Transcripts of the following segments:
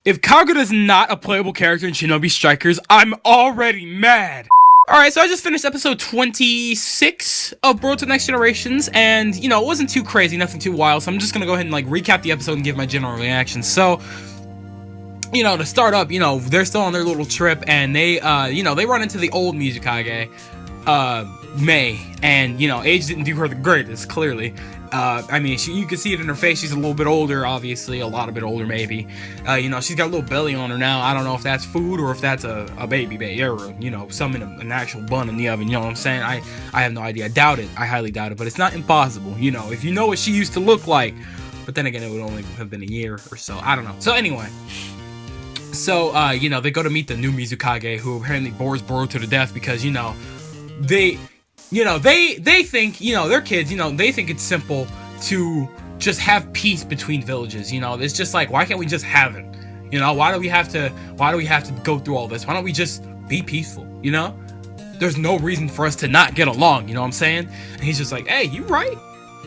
If Kagura's not a playable character in Shinobi Strikers, I'm already mad. Alright, so I just finished episode 26 of Boruto Next Generations, and, you know, it wasn't too crazy, nothing too wild, so I'm just gonna go ahead and, like, recap the episode and give my general reaction. So, you know, to start up, you know, they're still on their little trip, and they, you know, they run into the old Mizukage, Mei, and, you know, age didn't do her the greatest, clearly. I mean, you can see it in her face. She's a little bit older, obviously, a lot bit older, maybe. You know, she's got a little belly on her now. I don't know if that's food or if that's a baby, or, you know, some in an actual bun in the oven. You know what I'm saying? I have no idea. I doubt it. I highly doubt it, but it's not impossible. You know, if you know what she used to look like. But then again, it would only have been a year or so. I don't know. So anyway. So, you know, they go to meet the new Mizukage, who apparently bores Boruto to death because, you know, they think, you know, they're kids, you know, they think it's simple to just have peace between villages, you know. It's just like, why can't we just have it? You know, why do we have to go through all this? Why don't we just be peaceful, you know? There's no reason for us to not get along, you know what I'm saying? And he's just like, hey, you right.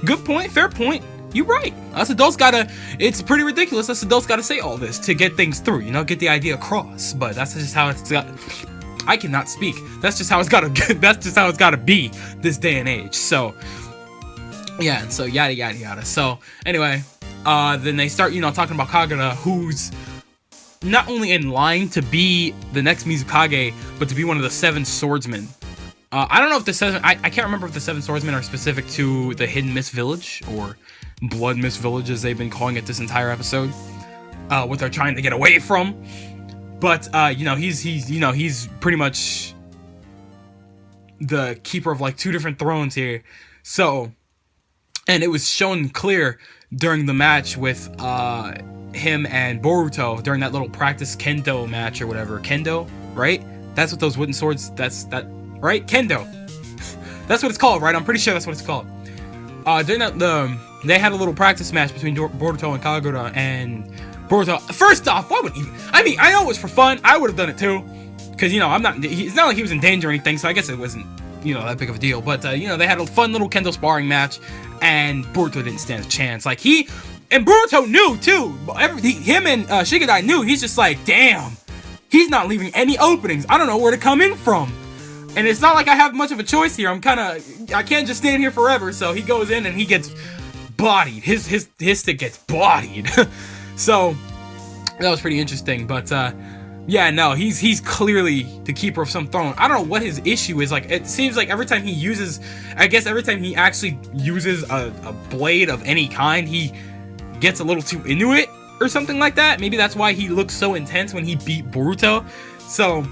Good point, fair point. You right. Us adults gotta, it's pretty ridiculous. Us adults gotta say all this to get things through, you know, get the idea across. But that's just how it's got. I cannot speak. That's just how it's gotta. That's just how it's gotta be this day and age. So, yeah, and so yada yada yada. So anyway, then they start, you know, talking about Kagura, who's not only in line to be the next Mizukage, but to be one of the 7 swordsmen. I don't know if the 7. I can't remember if the 7 swordsmen are specific to the Hidden Mist Village or Blood Mist Village, as they've been calling it this entire episode. What they're trying to get away from. But, you know, he's pretty much the keeper of, like, 2 different thrones here. So, and it was shown clear during the match with, him and Boruto during that little practice kendo match or whatever. Kendo, right? That's what those wooden swords, right? Kendo. That's what it's called, right? I'm pretty sure that's what it's called. During that, they had a little practice match between Boruto and Kagura, and Boruto, first off, why would he? I mean, I know it was for fun. I would have done it too, because, you know, it's not like he was in danger or anything, so I guess it wasn't, you know, that big of a deal. But, you know, they had a fun little kendo sparring match, and Boruto didn't stand a chance. Like, and Boruto knew too. Him and Shigadai knew. He's just like, damn, he's not leaving any openings. I don't know where to come in from. And it's not like I have much of a choice here. I can't just stand here forever. So he goes in and he gets bodied. His stick gets bodied. So that was pretty interesting. But yeah, no, he's clearly the keeper of some throne. I don't know what his issue is. Like, it seems like every time he actually uses a blade of any kind, he gets a little too into it or something like that. Maybe that's why he looks so intense when he beat Boruto. So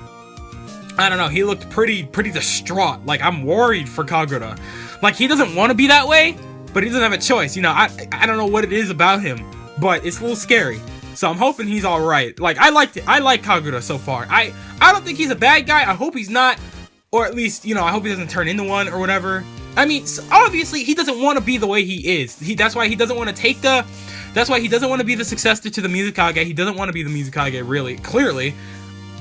I don't know, he looked pretty distraught. Like, I'm worried for Kagura. Like, he doesn't want to be that way, but he doesn't have a choice. You know, I don't know what it is about him, but it's a little scary. So I'm hoping he's alright. Like, I like Kagura so far. I don't think he's a bad guy. I hope he's not, or at least, you know, I hope he doesn't turn into one or whatever. I mean, obviously, he doesn't want to be the way he is. That's why he doesn't want to that's why he doesn't want to be the successor to the Mizukage. He doesn't want to be the Mizukage, really, clearly.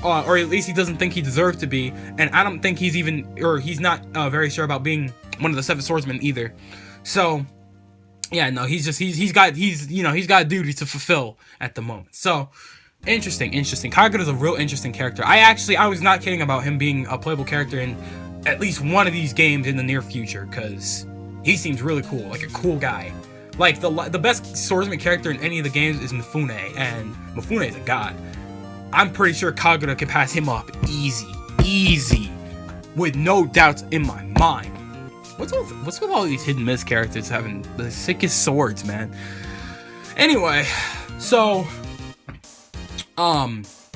Or at least he doesn't think he deserves to be, and I don't think he's not very sure about being one of the 7 swordsmen either. So, yeah, no, he's got duties to fulfill at the moment. So, interesting. Kagura's a real interesting character. I was not kidding about him being a playable character in at least one of these games in the near future, because he seems really cool, like a cool guy. Like, the best swordsman character in any of the games is Mifune, and Mifune is a god. I'm pretty sure Kagura can pass him up easy, with no doubts in my mind. What's with all these hidden miss characters having the sickest swords, man? Anyway, so, Iwabe's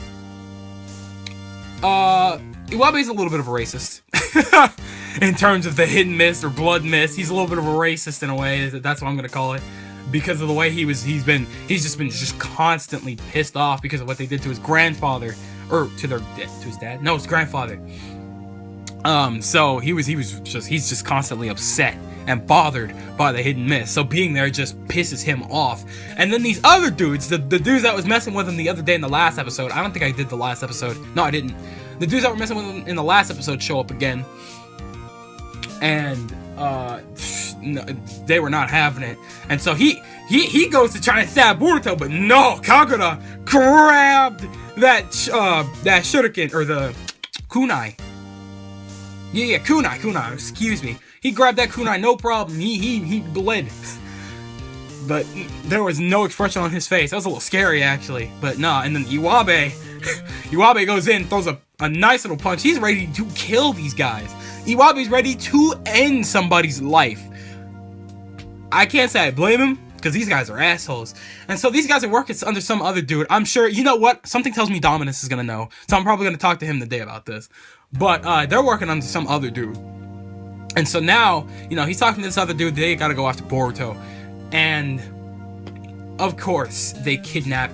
a little bit of a racist. In terms of the hidden mist or blood mist, he's a little bit of a racist in a way. That's what I'm gonna call it. Because of the way he's just been constantly pissed off because of what they did to his grandfather, or to his dad. No, his grandfather. So he's just constantly upset and bothered by the hidden mist. So being there just pisses him off. And then these other dudes, the dudes that was messing with him the other day in the last episode. I don't think I did the last episode. No, I didn't. The dudes that were messing with him in the last episode show up again. And no, they were not having it, and so he goes to try and stab Boruto, but no, Kagura grabbed that shuriken, or the kunai. Yeah, kunai, excuse me. He grabbed that kunai, no problem. He bled. But there was no expression on his face. That was a little scary, actually. But nah, and then Iwabe goes in, throws a nice little punch. He's ready to kill these guys. Iwabe's ready to end somebody's life. I can't say I blame him, because these guys are assholes. And so these guys are working under some other dude. I'm sure, you know what? Something tells me Dominus is going to know. So I'm probably going to talk to him today about this. But they're working under some other dude. And so now, you know, he's talking to this other dude. They got to go after Boruto. And, of course, they kidnap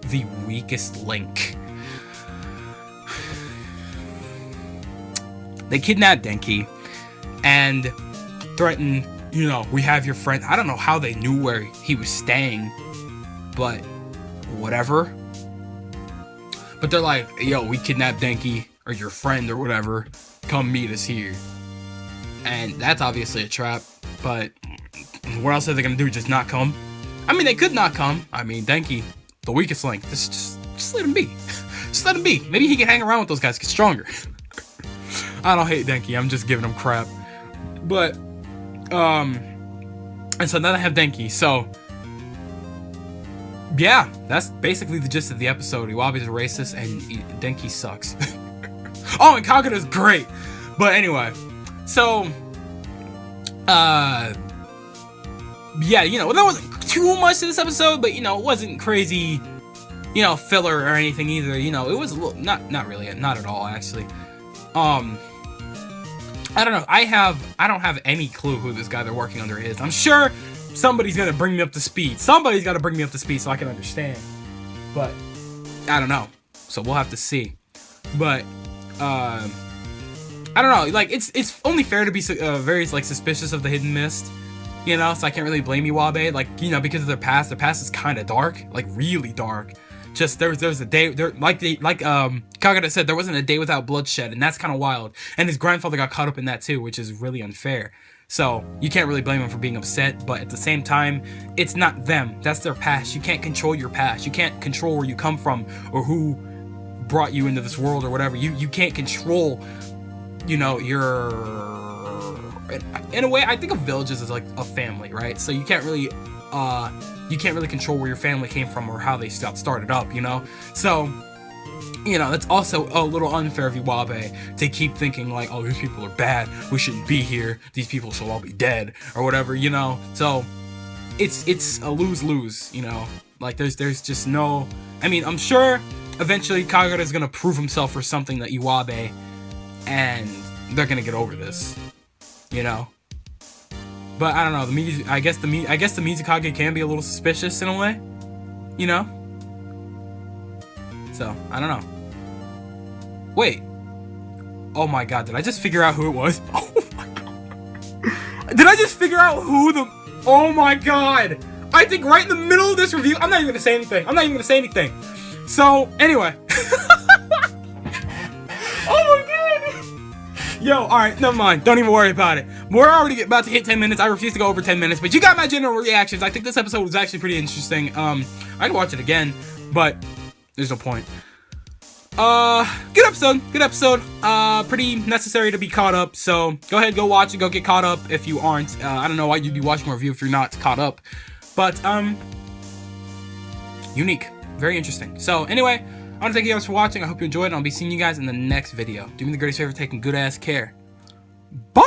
the weakest link. They kidnap Denki and threaten, you know, we have your friend. I don't know how they knew where he was staying, but whatever. But they're like, yo, we kidnapped Denki, or your friend, or whatever. Come meet us here. And that's obviously a trap, but what else are they gonna do? Just not come? I mean, they could not come. I mean, Denki, the weakest link. Just let him be. Just let him be. Maybe he can hang around with those guys, get stronger. I don't hate Denki. I'm just giving him crap. But, and so now I have Denki. So, yeah, that's basically the gist of the episode. Iwabe's a racist and Denki sucks. Oh, and Kagura's great. But anyway, so, yeah, you know, there wasn't too much to this episode, but, you know, it wasn't crazy, you know, filler or anything either. You know, it was a little, not really, not at all, actually. I don't know. I don't have any clue who this guy they're working under is. I'm sure somebody's gonna bring me up to speed. Somebody's gotta bring me up to speed so I can understand. But I don't know. So we'll have to see. But I don't know. Like it's only fair to be very like suspicious of the Hidden Mist. You know, so I can't really blame Iwabe. Like, you know, because of their past. Their past is kind of dark, like really dark. Just there was a day there like Kagura said, there wasn't a day without bloodshed, and that's kind of wild. And his grandfather got caught up in that too, which is really unfair. So you can't really blame him for being upset, but at the same time, it's not them. That's their past. You can't control your past. You can't control where you come from or who brought you into this world or whatever. You can't control, you know, your. In a way, I think of villages as like a family, right? So you can't really control where your family came from or how they started up, you know? So, you know, that's also a little unfair of Iwabe to keep thinking like, oh, these people are bad, we shouldn't be here, these people should all be dead, or whatever, you know? So, it's a lose-lose, you know? Like, there's just no... I mean, I'm sure eventually Kagura is gonna prove himself for something that Iwabe, and they're gonna get over this, you know? But I don't know. I guess the Mizukage can be a little suspicious in a way, you know. So I don't know. Wait. Oh my god! Did I just figure out who it was? Oh my god! Did I just figure out who the? Oh my god! I think right in the middle of this review, I'm not even gonna say anything. So anyway. Oh my god! Yo, alright, never mind. Don't even worry about it. We're already about to hit 10 minutes. I refuse to go over 10 minutes, but you got my general reactions. I think this episode was actually pretty interesting. I can watch it again, but there's no point. Good episode. Pretty necessary to be caught up, so go ahead, go watch it, go get caught up if you aren't. I don't know why you'd be watching a review if you're not caught up, but, unique. Very interesting. So, anyway, I want to thank you guys for watching. I hope you enjoyed, and I'll be seeing you guys in the next video. Do me the greatest favor, taking good ass care. Bye!